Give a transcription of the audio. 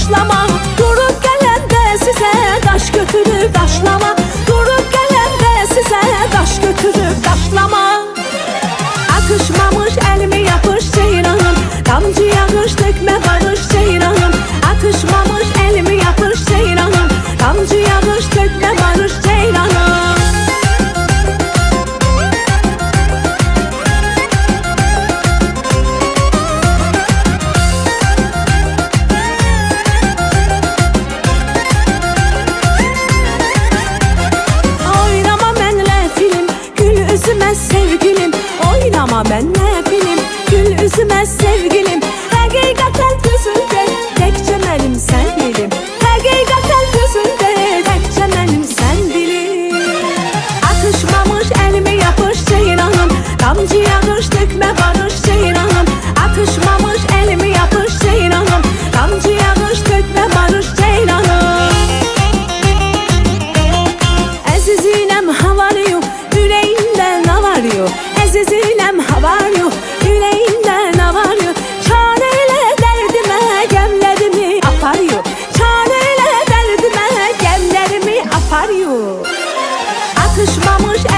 daşlama. Durup gələndə sizə daş götürüb daşlama. Durup gələndə sizə daş götürüb daşlama. Atışmamış elimi yapış ceyranım, damcı yağış dökme barış ceyranım. Atışmamış elimi yapış ceyranım, damcı yağış dökme barış ceyranım. Oynama mənlə film, gül üzümə sevgilim. Oynama mənlə film, gül üzümə sevgilim. Həqiqətən gözündə təkcə mənim sən bilim. Həqiqətən gözündə təkcə mənim sən bilim. Atışmamış elimi yapış ceyranım, damcı yağış dökme barış ceyranım. Atışmamış elimi yapış ceyranım, damcı yağış dökme barış ceyranım. Əziziləm havarıyor, ürəyimdə nə var yok. Əziziləm havarıyor, ürəyimdə nə var yok. Çare elə dərdimə gəmlərimi aparıyor. Çare elə dərdimə gəmlərimi aparıyor. Atışmamış